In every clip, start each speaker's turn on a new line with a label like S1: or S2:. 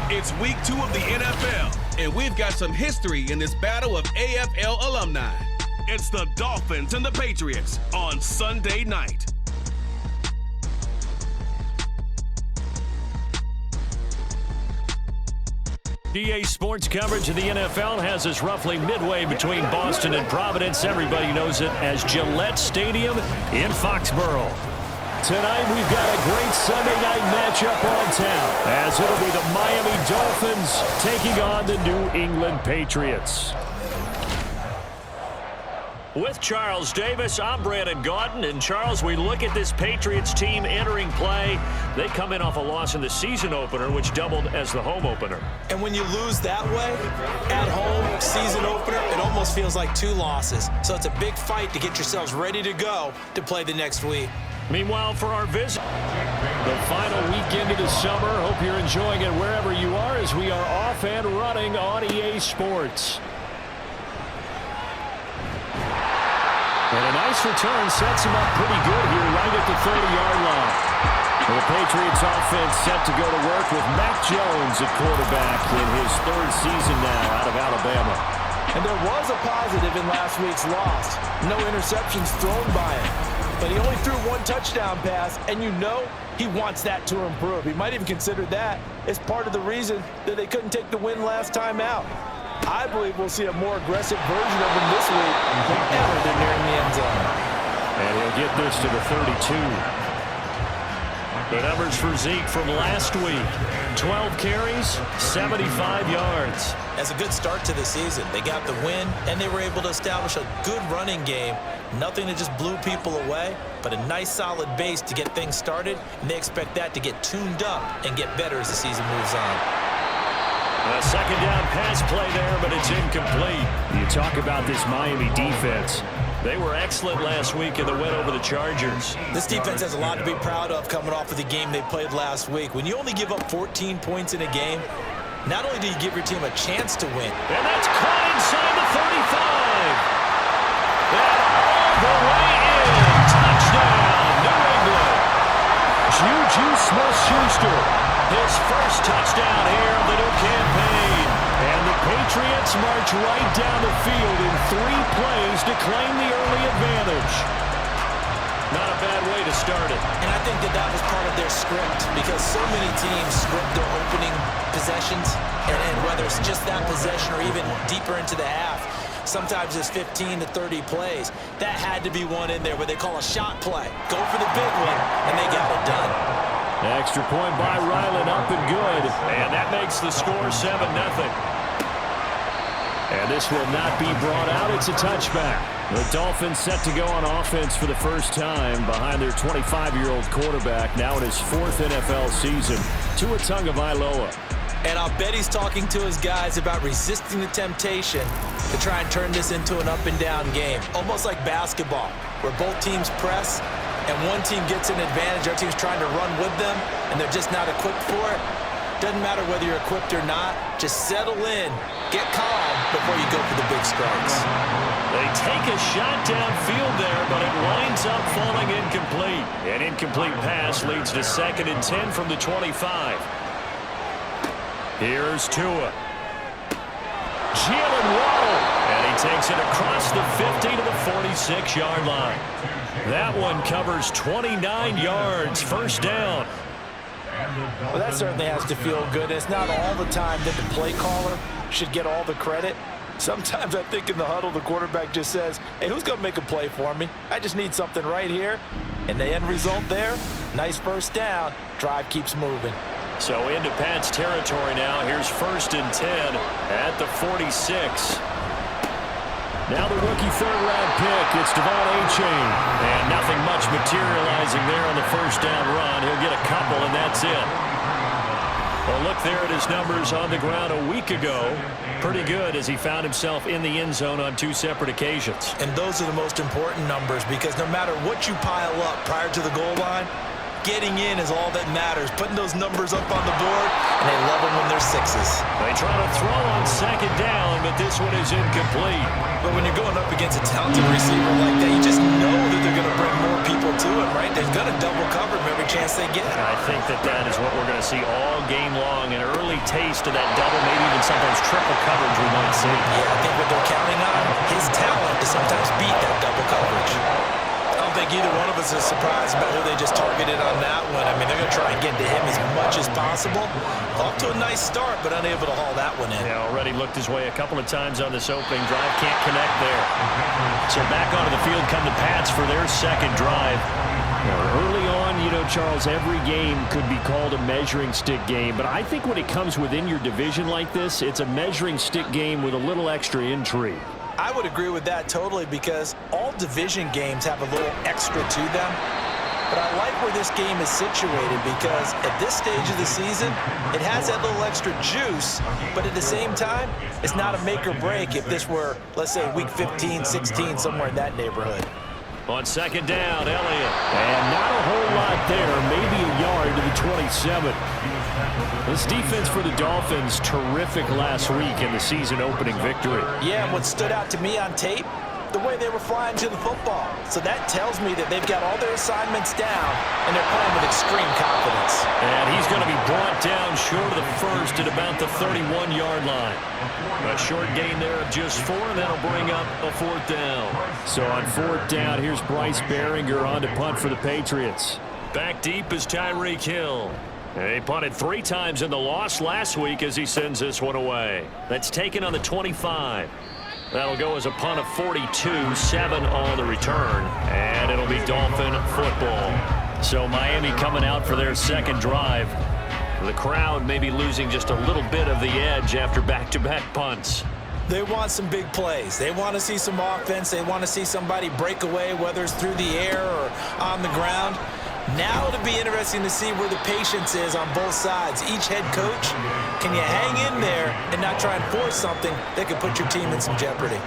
S1: It's week 2 of the NFL, and we've got some history in this battle of AFL alumni. It's the Dolphins and the Patriots on Sunday night.
S2: EA Sports coverage of the NFL has us roughly midway between Boston and Providence. Everybody knows it as Gillette Stadium in Foxborough. Tonight we've got a great Sunday night matchup on tap, as it'll be the Miami Dolphins taking on the New England Patriots. With Charles Davis, I'm Brandon Gaudin. And Charles, we look at this Patriots team entering play. They come in off a loss in the season opener, which doubled as the home opener.
S3: And when you lose that way, at home, season opener, it almost feels like 2 losses. So it's a big fight to get yourselves ready to go to play the next week.
S2: Meanwhile, for our visit, the final weekend of the summer, hope you're enjoying it wherever you are as we are off and running on EA Sports. And a nice return sets him up pretty good here right at the 30-yard line. The Patriots offense set to go to work with Mac Jones at quarterback in his 3rd season now out of Alabama.
S3: And there was a positive in last week's loss. No interceptions thrown by him. But he only threw 1 touchdown pass, and you know he wants that to improve. He might even consider that as part of the reason that they couldn't take the win last time out. I believe we'll see a more aggressive version of him this week whenever they're nearing the end zone.
S2: And he'll get this to the 32. The numbers for Zeke from last week: 12 carries, 75 yards.
S3: That's a good start to the season. They got the win, and they were able to establish a good running game. Nothing that just blew people away, but a nice solid base to get things started, and they expect that to get tuned up and get better as the season moves on.
S2: A second down pass play there, but it's incomplete. You talk about this Miami defense. They were excellent last week in the win over the Chargers.
S3: This defense has a lot to be proud of coming off of the game they played last week. When you only give up 14 points in a game, not only do you give your team a chance to win.
S2: And that's caught inside the 35. And all the way in. Touchdown, New England. Juju Smith-Schuster. His first touchdown here of the new campaign. And the Patriots march right down the field in 3 plays to claim the early advantage. Not a bad way to start it.
S3: And I think that was part of their script, because so many teams script their opening possessions, and whether it's just that possession or even deeper into the half, sometimes it's 15 to 30 plays. That had to be one in there where they call a shot play. Go for the big one, and they got it done.
S2: Extra point by Ryland, up and good. And that makes the score 7-0. And this will not be brought out. It's a touchback. The Dolphins set to go on offense for the first time behind their 25-year-old quarterback, now in his 4th NFL season, Tua Tagovailoa.
S3: And I'll bet he's talking to his guys about resisting the temptation to try and turn this into an up-and-down game. Almost like basketball, where both teams press, and one team gets an advantage, other team's trying to run with them, and they're just not equipped for it. Doesn't matter whether you're equipped or not. Just settle in, get calm before you go for the big strikes.
S2: They take a shot downfield there, but it winds up falling incomplete. An incomplete pass leads to 2nd and 10 from the 25. Here's Tua. Jalen Waddle. And he takes it across the 50 to the 46-yard line. That one covers 29 yards, first down.
S3: Well, that certainly has to feel good. It's not all the time that the play caller should get all the credit. Sometimes I think in the huddle, the quarterback just says, hey, who's going to make a play for me? I just need something right here. And the end result there, nice first down. Drive keeps moving.
S2: So into Pat's territory now. Here's 1st and 10 at the 46. Now the rookie 3rd-round pick, it's Devon Achane. And nothing much materializing there on the first down run. He'll get a couple, and that's it. Well, look there at his numbers on the ground a week ago. Pretty good as he found himself in the end zone on 2 separate occasions.
S3: And those are the most important numbers, because no matter what you pile up prior to the goal line, getting in is all that matters. Putting those numbers up on the board, and they love them when they're sixes.
S2: They try to throw on second down, but this one is incomplete.
S3: But when you're going up against a talented receiver like that, you just know that they're going to bring more people to him, right? They're going to double cover him every chance they get.
S2: I think that is what we're going to see all game long, an early taste of that double, maybe even sometimes triple coverage we might see.
S3: Yeah, I think what they're counting on, his talent to sometimes beat that double coverage. I don't think either one of us is surprised about who they just targeted on that one. I mean, they're going to try and get to him as much as possible. Off to a nice start, but unable to haul that one in.
S2: Yeah, already looked his way a couple of times on this opening drive. Can't connect there. So back onto the field come the Pats for their second drive. Early on, you know, Charles, every game could be called a measuring stick game. But I think when it comes within your division like this, it's a measuring stick game with a little extra intrigue.
S3: I would agree with that totally, because all division games have a little extra to them. But I like where this game is situated, because at this stage of the season, it has that little extra juice, but at the same time, it's not a make or break if this were, let's say, week 15, 16, somewhere in that neighborhood.
S2: On second down, Elliott. And not a whole lot there, maybe a yard to the 27. This defense for the Dolphins, terrific last week in the season-opening victory.
S3: Yeah, and what stood out to me on tape, the way they were flying to the football. So that tells me that they've got all their assignments down, and they're playing with extreme confidence.
S2: And he's going to be brought down short of the first at about the 31-yard line. A short gain there of just 4, and that'll bring up a fourth down. So on fourth down, here's Bryce Behringer on to punt for the Patriots. Back deep is Tyreek Hill. He punted 3 times in the loss last week as he sends this one away. That's taken on the 25. That'll go as a punt of 42, 7 on the return, and it'll be Dolphin football. So Miami coming out for their second drive. The crowd may be losing just a little bit of the edge after back-to-back punts.
S3: They want some big plays. They want to see some offense. They want to see somebody break away, whether it's through the air or on the ground. Now it'll be interesting to see where the patience is on both sides. Each head coach, can you hang in there and not try and force something that could put your team in some jeopardy?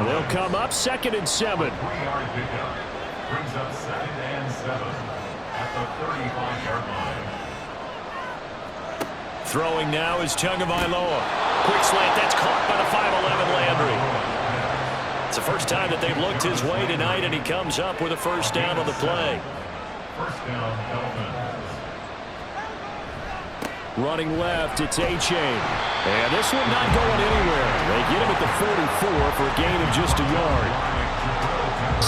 S2: They'll come up 2nd and 7.
S4: Brings up 2nd and 7 at the 35-yard line.
S2: Throwing now is Tagovailoa. Quick slant, that's caught by the 5'11" Landry. It's the first time that they've looked his way tonight, and he comes up with a first down on the play.
S4: First down, Dolphins.
S2: Running left, it's A-Chain. And this one not going anywhere. They get him at the 44 for a gain of just a yard.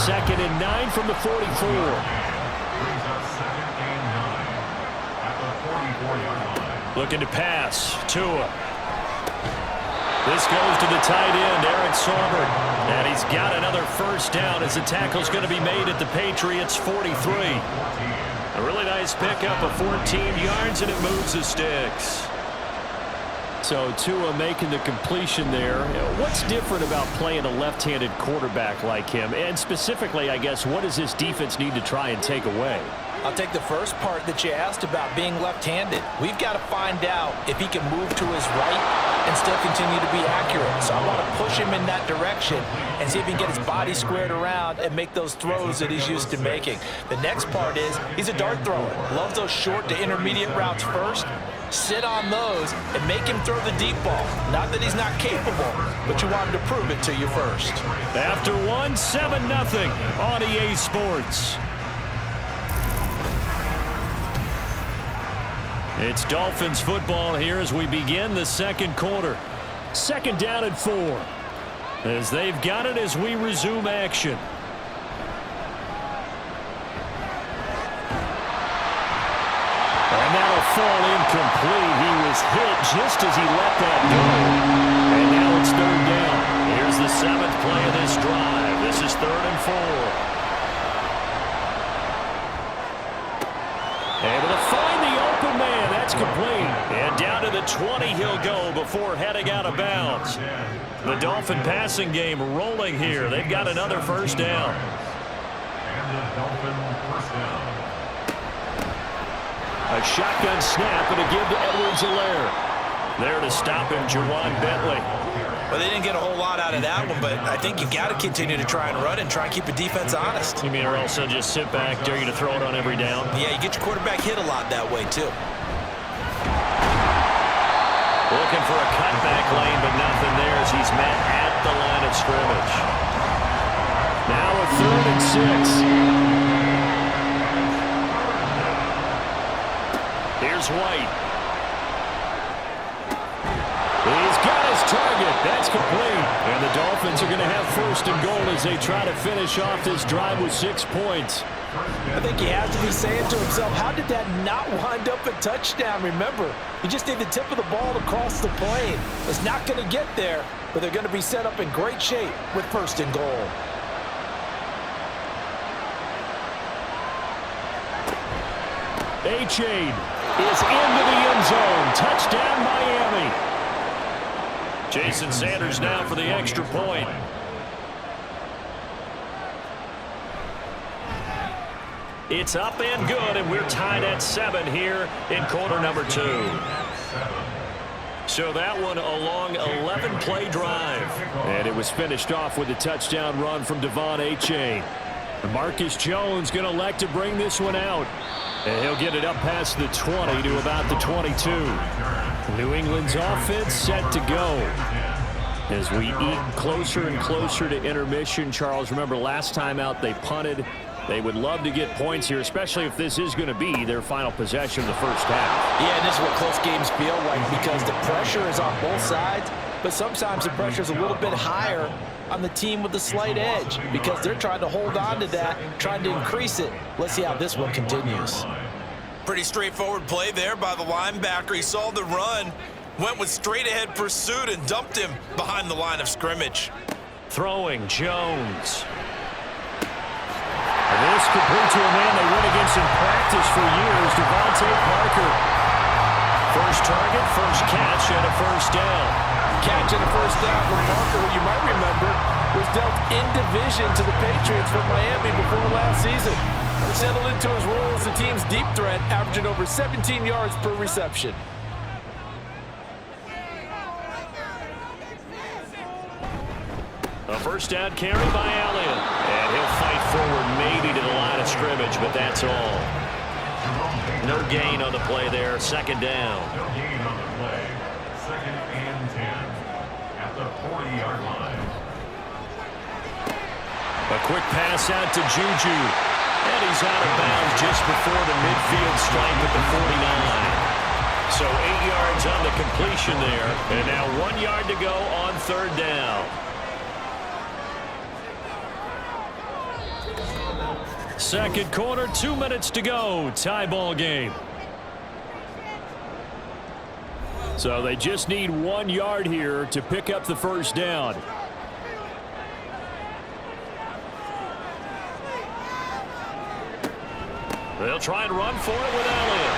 S2: 2nd and 9 from the 44.
S4: Brings up 2nd and 9 at the 44-yard line.
S2: Looking to pass. Tua. This goes to the tight end, Eric Saubert. And he's got another first down as the tackle's going to be made at the Patriots' 43. A really nice pickup of 14 yards, and it moves the sticks. So Tua making the completion there. What's different about playing a left-handed quarterback like him? And specifically, I guess, what does this defense need to try and take away?
S3: I'll take the first part that you asked about being left-handed. We've got to find out if he can move to his right and still continue to be accurate. So I want to push him in that direction and see if he can get his body squared around and make those throws that he's used to making. The next part is he's a dart thrower. Loves those short to intermediate routes first. Sit on those and make him throw the deep ball. Not that he's not capable, but you want him to prove it to you first.
S2: After 7-0 on EA Sports. It's Dolphins football here as we begin the second quarter. 2nd down and 4. As they've got it as we resume action. And that'll fall incomplete. He was hit just as he let that go. And now it's 3rd down. Here's the 7th play of this drive. This is 3rd and 4. Able to find the open man. That's complete. And down to the 20 he'll go before heading out of bounds. The Dolphin passing game rolling here. They've got another first down.
S4: And the Dolphin first down.
S2: A shotgun snap and a give to Edwards-Helaire. There to stop him, Juwan Bentley.
S3: Well, they didn't get a whole lot out of that one, but I think you've got to continue to try and run and try and keep the defense honest.
S2: You mean or else they'll just sit back, dare you to throw it on every down?
S3: Yeah, you get your quarterback hit a lot that way, too.
S2: Looking for a cutback lane, but nothing there as he's met at the line of scrimmage. Now a 3rd and 6. Here's White. He's got his target. That's complete. And the Dolphins are going to have 1st and goal as they try to finish off this drive with 6 points.
S3: I think he has to be saying to himself, how did that not wind up a touchdown? Remember, you just need the tip of the ball to cross the plane. It's not going to get there, but they're going to be set up in great shape with 1st and goal.
S2: A-Chain is into the end zone. Touchdown, Miami. Jason Sanders now for the extra point. It's up and good, and we're tied at 7 here in quarter number 2. So that one a long 11-play drive. And it was finished off with a touchdown run from Devon A-Chain. Marcus Jones going to elect to bring this one out. And he'll get it up past the 20 to about the 22. New England's offense set to go. As we eat closer and closer to intermission, Charles, remember last time out they punted. They would love to get points here, especially if this is going to be their final possession of the first half.
S3: Yeah, and this is what close games feel like because the pressure is on both sides, but sometimes the pressure is a little bit higher on the team with the slight edge because they're trying to hold on to that, trying to increase it. Let's see how this one continues. Pretty straightforward play there by the linebacker. He saw the run, went with straight-ahead pursuit and dumped him behind the line of scrimmage.
S2: Throwing Jones. This complete to a man they went against in practice for years, Devontae Parker. First target, first catch, and a first down.
S3: Catch and a first down from Parker, who you might remember was dealt in division to the Patriots from Miami before last season. Settled into his role as the team's deep threat, averaging over 17 yards per reception.
S2: A first down carry by Elliott. And he'll fight forward maybe to the line of scrimmage, but that's all. No gain on the play there. 2nd down.
S4: No gain on the play. 2nd and 10 at the 40-yard line.
S2: A quick pass out to Juju. And he's out of bounds just before the midfield stripe at the 49. So 8 yards on the completion there. And now 1 yard to go on 3rd down. Second quarter, 2 minutes to go. Tie ball game. So they just need 1 yard here to pick up the first down. They'll try and run for it with Elliott.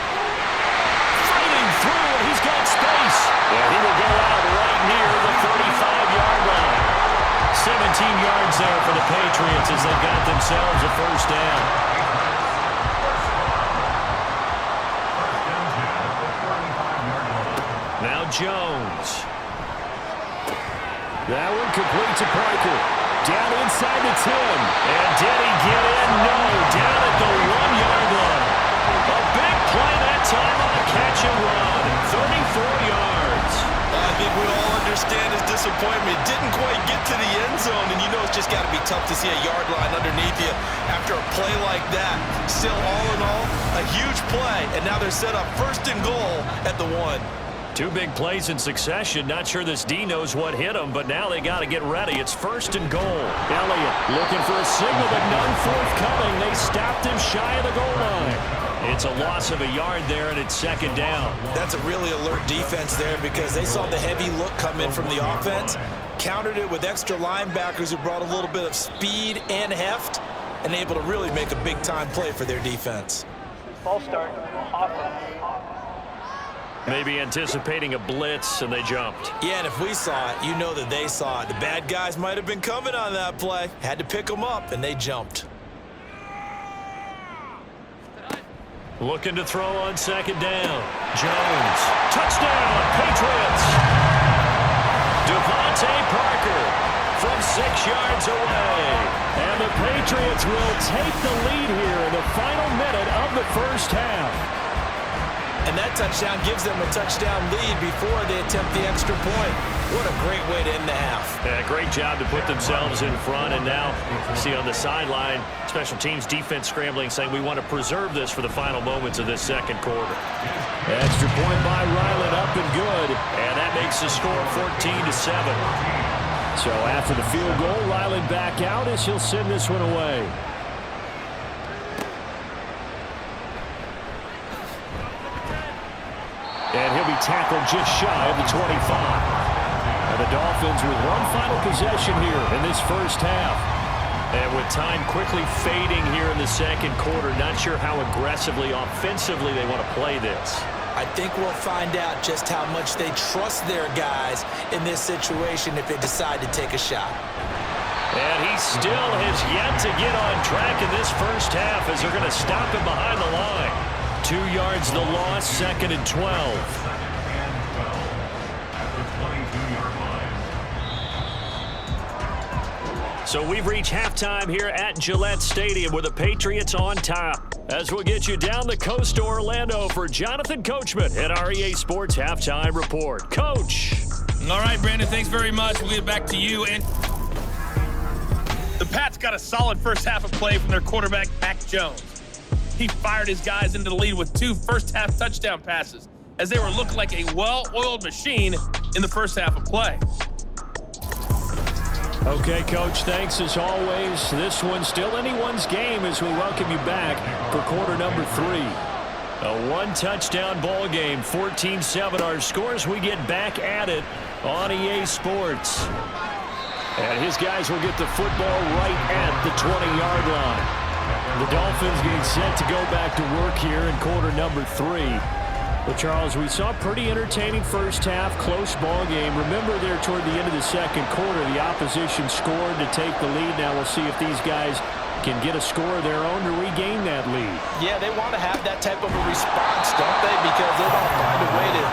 S2: Fighting through, and he's got space. And he will go out right near the 35-yard line. 17 yards there for the Patriots as they've got themselves a first down. Now Jones. That one complete to Parker. Down inside the 10. And did he get in? No. Down at the 1-yard line. A big play that time on a catch and run. 34 yards.
S3: I think we all understand his disappointment. Didn't quite get to the end zone, and you know it's just got to be tough to see a yard line underneath you after a play like that. Still, all in all, a huge play, and now they're set up 1st and goal at the 1.
S2: 2 big plays in succession. Not sure this D knows what hit him, but now they got to get ready. It's 1st and goal. Elliott looking for a signal, but none forthcoming. They stopped him shy of the goal line. It's a loss of a yard there, and it's 2nd down.
S3: That's a really alert defense there because they saw the heavy look come in from the offense, countered it with extra linebackers who brought a little bit of speed and heft, and able to really make a big-time play for their defense.
S5: Ball start, offense.
S2: Maybe anticipating a blitz, and they jumped.
S3: Yeah, and if we saw it, you know that they saw it. The bad guys might have been coming on that play. Had to pick them up, and they jumped.
S2: Looking to throw on 2nd down. Jones. Touchdown, Patriots. Devontae Parker from 6 yards away. And the Patriots will take the lead here in the final minute of the first half.
S3: And that touchdown gives them a touchdown lead before they attempt the extra point. What a great way to end the half.
S2: Yeah, great job to put themselves in front. And now, you see on the sideline, special teams defense scrambling, saying we want to preserve this for the final moments of this second quarter. Extra point by Ryland, up and good. And that makes the score 14-7. So after the field goal, Ryland back out as he'll send this one away. And he'll be tackled just shy of the 25. And the Dolphins with one final possession here in this first half. And with time quickly fading here in the second quarter, not sure how aggressively, offensively they want to play this.
S3: I think we'll find out just how much they trust their guys in this situation if they decide to take a shot.
S2: And he still has yet to get on track in this first half as they're going to stop him behind the line. 2 yards the loss, 2nd and 12. So we've reached halftime here at Gillette Stadium with the Patriots on top. As we'll get you down the coast to Orlando for Jonathan Coachman at REA Sports Halftime Report. Coach.
S6: All right, Brandon, thanks very much. We'll get back to you. And the Pats got a solid first half of play from their quarterback, Mac Jones. He fired his guys into the lead with 2 first-half touchdown passes as they were looking like a well-oiled machine in the first half of play.
S2: Okay, Coach, thanks as always. This one's still anyone's game as we welcome you back for quarter number 3. A one-touchdown ball game, 14-7 our scores. We get back at it on EA Sports. And his guys will get the football right at the 20-yard line. The Dolphins getting set to go back to work here in quarter number 3. But, Charles, we saw a pretty entertaining first half, close ball game. Remember there toward the end of the second quarter, the opposition scored to take the lead. Now we'll see if these guys can get a score of their own to regain that lead.
S3: Yeah, they want to have that type of a response, don't they? Because they want to find a way to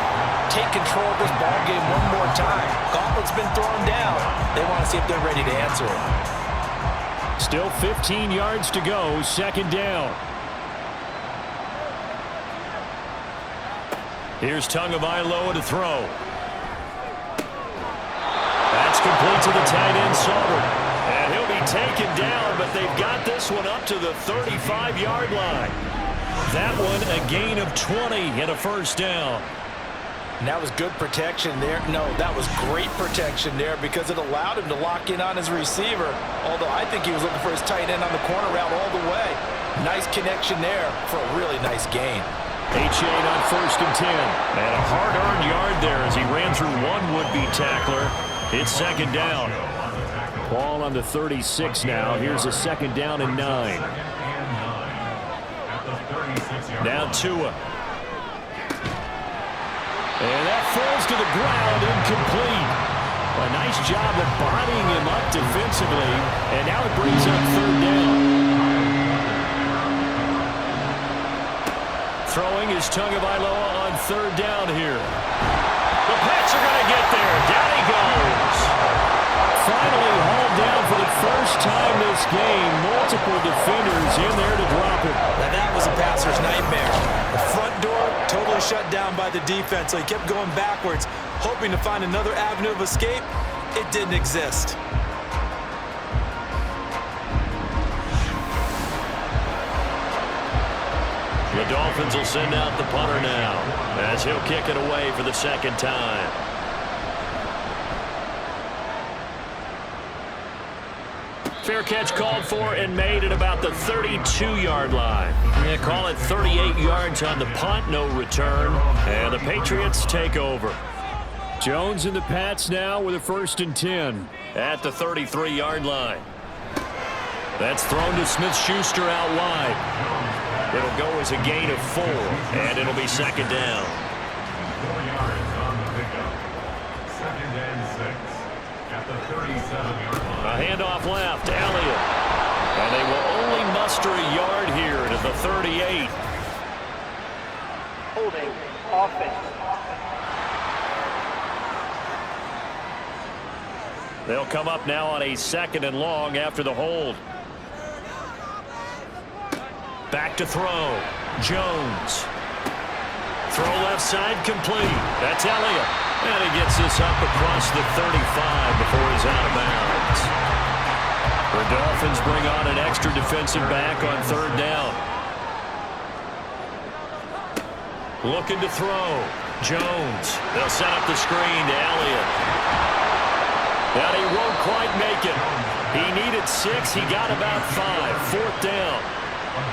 S3: take control of this ball game one more time. Gauntlet's been thrown down. They want to see if they're ready to answer it.
S2: Still 15 yards to go, 2nd down. Here's Tagovailoa to throw. That's complete to the tight end, Sauber. And he'll be taken down, but they've got this one up to the 35-yard line. That one a gain of 20 and a first down.
S3: And that was good protection there. No, that was great protection there because it allowed him to lock in on his receiver. Although I think he was looking for his tight end on the corner route all the way. Nice connection there for a really nice gain.
S2: H8 on 1st and 10. And a hard-earned yard there as he ran through one would-be tackler. It's 2nd down. Ball on the 36 now. Here's a 2nd down and 9. Now Tua. And that falls to the ground, incomplete. A nice job of bodying him up defensively. And now it brings up 3rd down. Throwing is Tagovailoa on 3rd down here. The Pats are going to get there. Down he goes. Finally hauled down for the first time this game. Multiple defenders in there to drop it.
S3: Now that was a passer's nightmare. The front door totally shut down by the defense, so he kept going backwards, hoping to find another avenue of escape. It didn't exist.
S2: The Dolphins will send out the punter now as he'll kick it away for the 2nd time. Fair catch called for and made at about the 32-yard line. Yeah, call it 38 yards on the punt, no return. And the Patriots take over. Jones and the Pats now with a 1st and 10 at the 33-yard line. That's thrown to Smith-Schuster out wide. It'll go as a gain of 4, and it'll be 2nd down.
S4: 4 yards on the pickup. 2nd and 6 at the 37-yard line.
S2: A handoff left, Elliott. And they will only muster a yard here to the 38.
S5: Holding offense.
S2: They'll come up now on a 2nd and long after the hold. Back to throw. Jones. Throw left side complete. That's Elliott. And he gets this up across the 35 before he's out of bounds. The Dolphins bring on an extra defensive back on 3rd down. Looking to throw. Jones. They'll set up the screen to Elliott. And he won't quite make it. He needed 6. He got about 5. 4th down.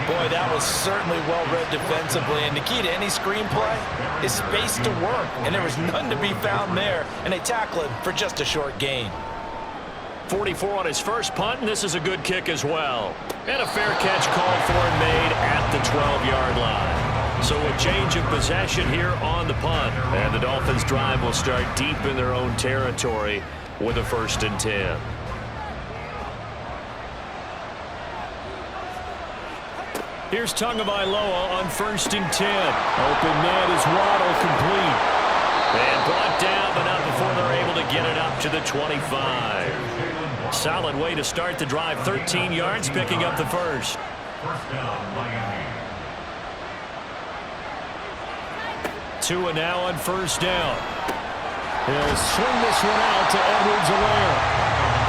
S3: Boy, that was certainly well-read defensively, and the key to any screenplay is space to work, and there was none to be found there, and they tackle him for just a short gain.
S2: 44 on his first punt, and this is a good kick as well. And a fair catch called for and made at the 12-yard line. So a change of possession here on the punt, and the Dolphins' drive will start deep in their own territory with a 1st and 10. Here's Tagovailoa on 1st and 10. Open man is Waddle, complete. And brought down, but not before they're able to get it up to the 25. Solid way to start the drive. 13 yards, picking up the 1st.
S4: 1st down, Miami.
S2: Tua now on 1st down. He'll swing this one out to Edwards-Helaire.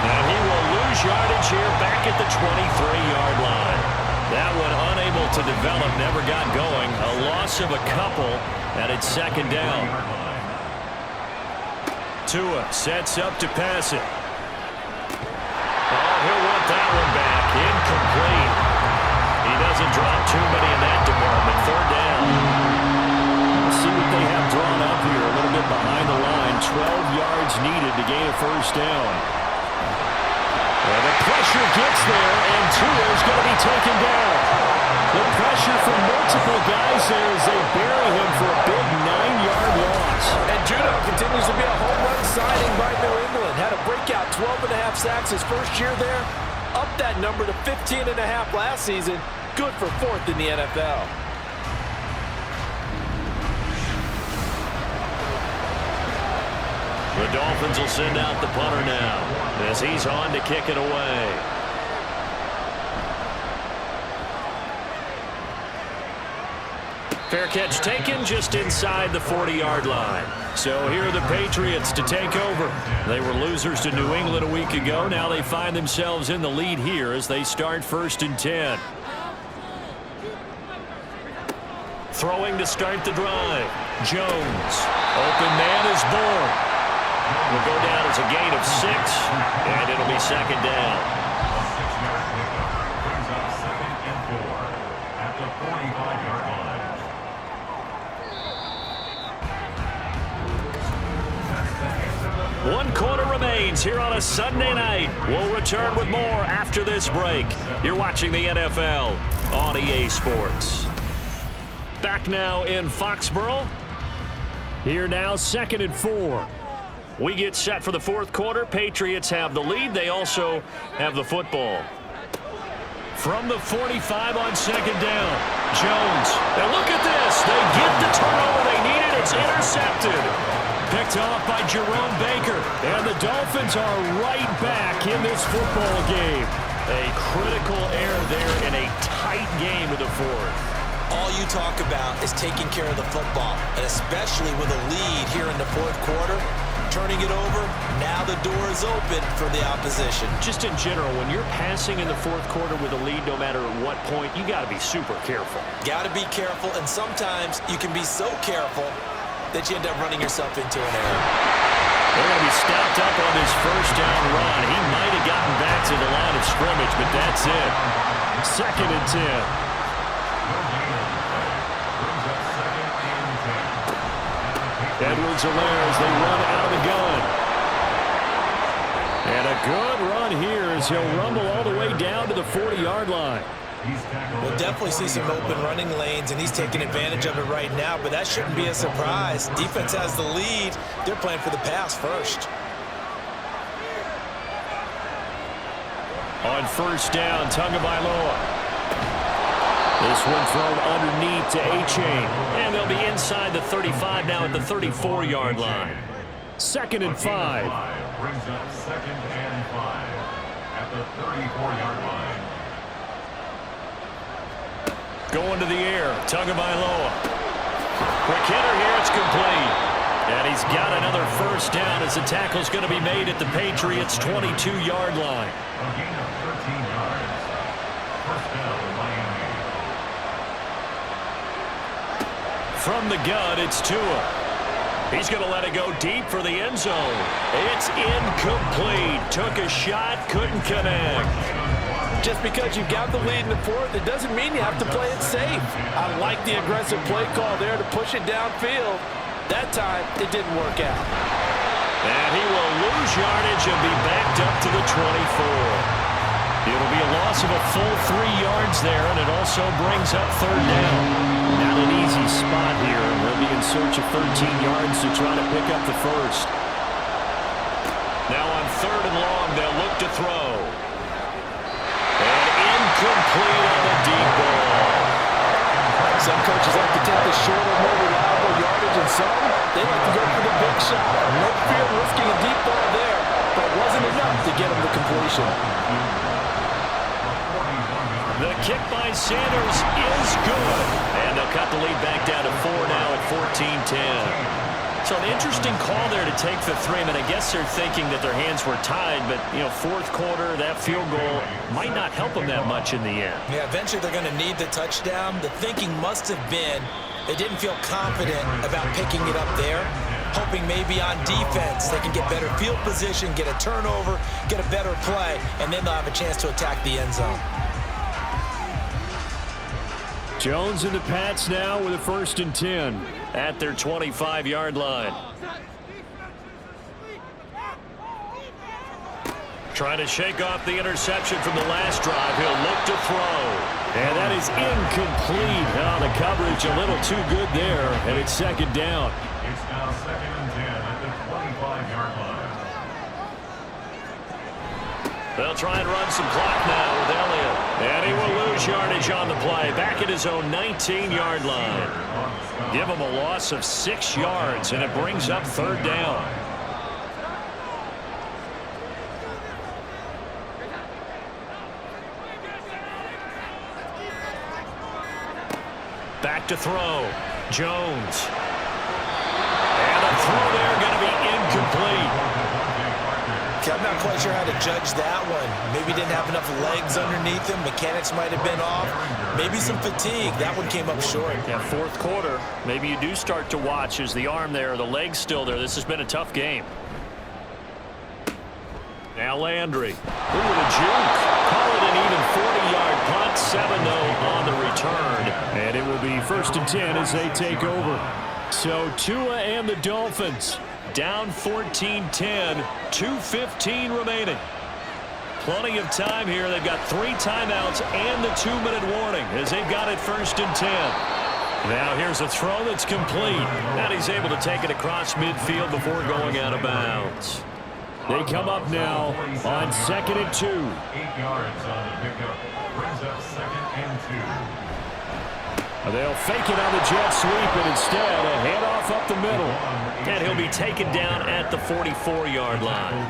S2: And he will lose yardage here back at the 23-yard line. That one unable to develop, never got going. A loss of a couple, and it's 2nd down. Tua sets up to pass it. Oh, he'll want that one back. Incomplete. He doesn't drop too many in that department. 3rd down. Let's see what they have drawn up here. A little bit behind the line. 12 yards needed to gain a 1st down. And the pressure gets there, and Tua is going to be taken down. The pressure from multiple guys there as they bury him for a big 9-yard loss.
S3: And Judo continues to be a home run signing by New England. Had a breakout 12.5 sacks his first year there. Up that number to 15.5 last season. Good for 4th in the NFL.
S2: The Dolphins will send out the punter now as he's on to kick it away. Fair catch taken just inside the 40-yard line. So here are the Patriots to take over. They were losers to New England a week ago. Now they find themselves in the lead here as they start 1st and 10. Throwing to start the drive. Jones. Open man is born. Will go down as a gain of 6, and it'll be 2nd down.
S4: A 6-yard pickup brings up 2nd and 4 at the 45-yard line.
S2: 1 quarter remains here on a Sunday night. We'll return with more after this break. You're watching the NFL on EA Sports. Back now in Foxborough. Here now, 2nd and 4. We get set for the 4th quarter. Patriots have the lead. They also have the football. From the 45 on 2nd down, Jones. And look at this. They get the turnover they needed. It's intercepted. Picked off by Jerome Baker. And the Dolphins are right back in this football game. A critical error there in a tight game of the 4th.
S3: All you talk about is taking care of the football, and especially with a lead here in the 4th quarter. Turning it over, now the door is open for the opposition.
S2: Just in general, when you're passing in the 4th quarter with a lead, no matter at what point, you got to be super careful.
S3: Got to be careful, and sometimes you can be so careful that you end up running yourself into an error.
S2: They're going to be stopped up on this 1st down run. He might have gotten back to the line of scrimmage, but that's it. 2nd and 10. Edwards-Helaire as they run out of the gun. And a good run here as he'll rumble all the way down to the 40-yard line.
S3: We'll definitely see some open running lanes, and he's taking advantage of it right now, but that shouldn't be a surprise. Defense has the lead. They're playing for the pass first.
S2: On 1st down, Tagovailoa. This one thrown underneath to A-Chain. And they'll be inside the 35 now at the 34-yard line. 2nd and 5.
S4: Brings up 2nd and 5 at the 34-yard line.
S2: Going to the air. Tagovailoa. Quick hitter here. It's complete. And he's got another first down as the tackle's going to be made at the Patriots' 22-yard line.
S4: A gain of 13 yards. First down, Miami.
S2: From the gun, it's Tua. He's going to let it go deep for the end zone. It's incomplete. Took a shot, couldn't connect.
S3: Just because you got the lead in the fourth, it doesn't mean you have to play it safe. I like the aggressive play call there to push it downfield. That time, it didn't work out.
S2: And he will lose yardage and be backed up to the 24. It'll be a loss of a full 3 yards there, and it also brings up third down. Not an easy spot here. They'll be in search of 13 yards to try to pick up the first. Now on 3rd and long, they'll look to throw. And incomplete on the deep ball.
S3: Some coaches like to take the shorter, more reliable yardage, and some, they like to go for the big shot. No fear of risking a deep ball there, but it wasn't enough to get him the completion.
S2: The kick by Sanders is good. And they'll cut the lead back down to 4 now at 14-10. So an interesting call there to take the 3. I mean, I guess they're thinking that their hands were tied, but, you know, 4th quarter, that field goal might not help them that much in the end.
S3: Yeah, eventually they're going to need the touchdown. The thinking must have been they didn't feel confident about picking it up there, hoping maybe on defense they can get better field position, get a turnover, get a better play, and then they'll have a chance to attack the end zone.
S2: Jones and the Pats now with a 1st and 10 at their 25-yard line. Trying to shake off the interception from the last drive. He'll look to throw. And that is incomplete. Oh, the coverage a little too good there, and it's 2nd down.
S4: It's now 2nd and 10 at the 25-yard line.
S2: They'll try and run some clock now with Elliott. And he will lose yardage on the play. Back at his own 19-yard line. Give him a loss of 6 yards, and it brings up 3rd down. Back to throw. Jones. And a throw there going to be incomplete.
S3: Okay, I'm not quite sure how to judge that one. Maybe didn't have enough legs underneath him. Mechanics might have been off. Maybe some fatigue. That one came up short.
S2: Yeah, 4th quarter. Maybe you do start to watch as the arm there, the leg's still there. This has been a tough game. Now Landry. Ooh, with a juke. Call it an even 40-yard punt. 7-0 on the return. And it will be 1st and 10 as they take over. So Tua and the Dolphins down 14-10, 2:15 remaining. Plenty of time here. They've got 3 timeouts and the 2-minute warning as they've got it 1st and 10. Now here's a throw that's complete. And he's able to take it across midfield before going out of bounds. They come up now on 2nd and 2.
S4: 8 yards on the pickup. Brings up 2nd and 2.
S2: They'll fake it on the jet sweep, and instead a handoff up the middle. And he'll be taken down at the 44-yard line.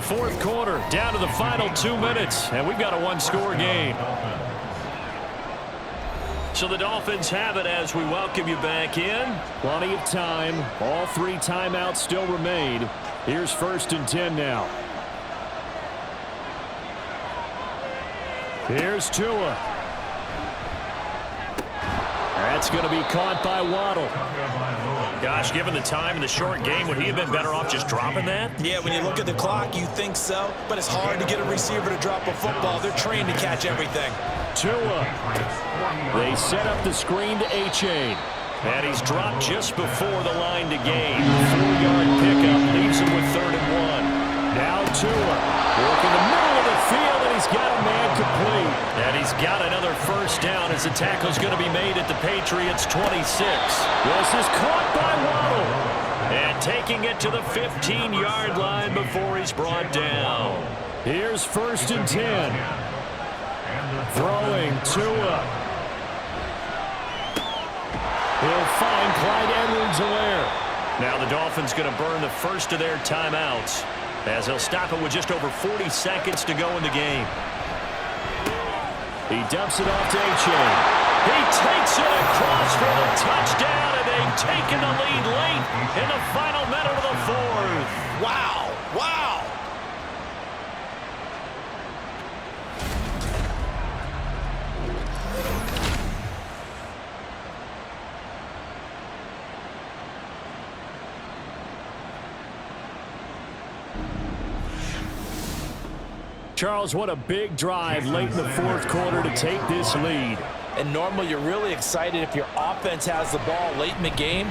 S2: 4th quarter, down to the final 2 minutes, and we've got a 1-score game. So the Dolphins have it as we welcome you back in. Plenty of time. All 3 timeouts still remain. Here's 1st and 10 now. Here's Tua. That's going to be caught by Waddle. Gosh, given the time in the short game, would he have been better off just dropping that?
S3: Yeah, when you look at the clock, you think so, but it's hard to get a receiver to drop a football. They're trained to catch everything.
S2: Tua. They set up the screen to A-Chain. And he's dropped just before the line to gain. 4-yard pickup leaves him with 3rd and 1. Now Tua working the middle of the field, and he's got a man complete. And he's got another first down as the tackle's going to be made at the Patriots' 26. This is caught by Waddle. And taking it to the 15-yard line before he's brought down. Here's 1st and 10. Throwing Tua. He'll find Clyde Edwards-Helaire. Now the Dolphins going to burn the first of their timeouts as they'll stop it with just over 40 seconds to go in the game. He dumps it off to A-Chain. He takes it across for the touchdown, and they've taken the lead late in the final minute of the fourth.
S3: Wow. Wow.
S2: Charles, what a big drive late in the fourth quarter to take this lead.
S3: And normally you're really excited if your offense has the ball late in the game.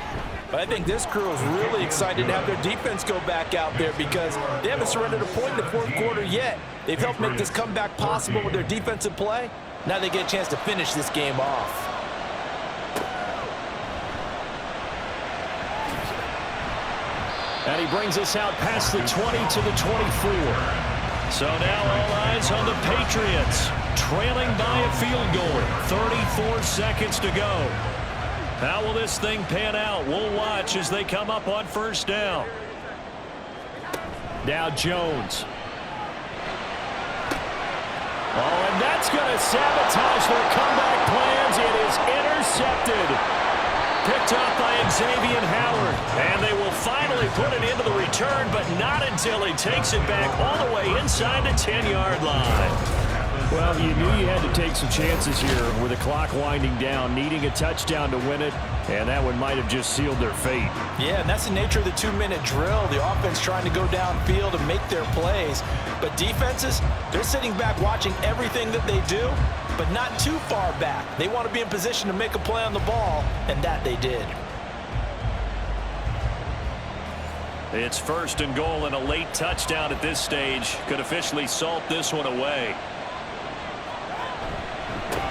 S3: But I think this crew is really excited to have their defense go back out there because they haven't surrendered a point in the fourth quarter yet. They've helped make this comeback possible with their defensive play. Now they get a chance to finish this game off.
S2: And he brings us out past the 20 to the 24. So now all eyes on the Patriots, trailing by a field goal. 34 seconds to go. How will this thing pan out? We'll watch as they come up on first down. Now Jones. Oh, and that's going to sabotage their comeback plans. It is intercepted. Picked off by Xavier Howard. And they will finally put it into the return, but not until he takes it back all the way inside the 10-yard line. Well, you knew you had to take some chances here with the clock winding down, needing a touchdown to win it, and that one might have just sealed their fate.
S3: Yeah, and that's the nature of the 2-minute drill. The offense trying to go downfield and make their plays. But defenses, they're sitting back watching everything that they do, but not too far back. They want to be in position to make a play on the ball, and that they did.
S2: It's first and goal, and a late touchdown at this stage could officially salt this one away.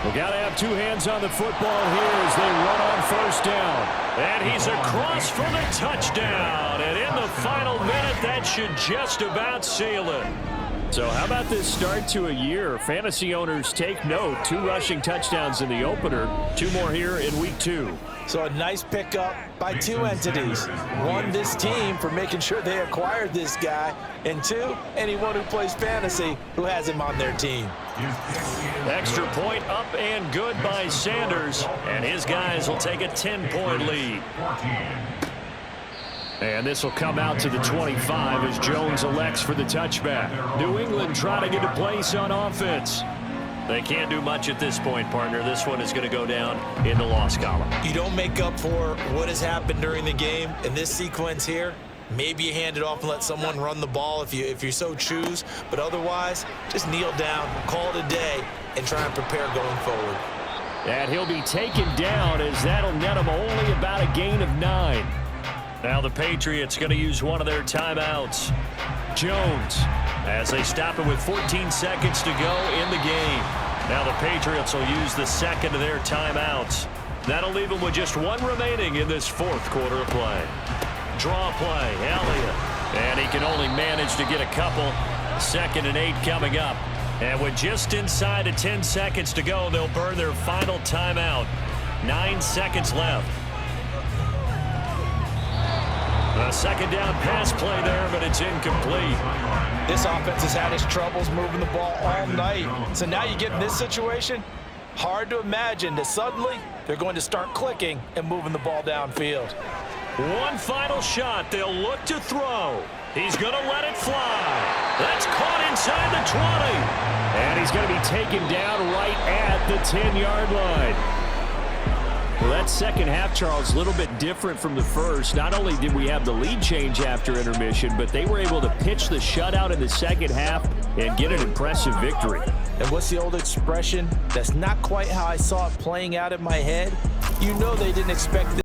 S2: We got to have two hands on the football here as they run on first down. And he's across for the touchdown. And in the final minute, that should just about seal it. So how about this start to a year? Fantasy owners take note. 2 rushing touchdowns in the opener. 2 more here in week 2.
S3: So a nice pickup by 2 entities. 1, this team for making sure they acquired this guy. And 2, anyone who plays fantasy who has him on their team.
S2: Extra point up and good by Sanders. And his guys will take a 10-point lead. And this will come out to the 25 as Jones elects for the touchback. New England trying to get a place on offense. They can't do much at this point, partner. This one is going to go down in the loss column.
S3: You don't make up for what has happened during the game in this sequence here. Maybe you hand it off and let someone run the ball if you so choose. But otherwise, just kneel down, call it a day, and try and prepare going forward.
S2: And he'll be taken down as that'll net him only about a gain of 9. Now the Patriots going to use one of their timeouts. Jones, as they stop it with 14 seconds to go in the game. Now the Patriots will use the second of their timeouts. That'll leave them with just 1 remaining in this fourth quarter of play. Draw play, Elliott. And he can only manage to get a couple. 2nd and 8 coming up. And with just inside of 10 seconds to go, they'll burn their final timeout. 9 seconds left. A second down pass play there, but it's incomplete.
S3: This offense has had its troubles moving the ball all night. So now you get in this situation, hard to imagine that suddenly they're going to start clicking and moving the ball downfield.
S2: One final shot. They'll look to throw. He's going to let it fly. That's caught inside the 20. And he's going to be taken down right at the 10-yard line. Well, that second half, Charles, a little bit different from the first. Not only did we have the lead change after intermission, but they were able to pitch the shutout in the second half and get an impressive victory.
S3: And what's the old expression? That's not quite how I saw it playing out in my head. You know they didn't expect this.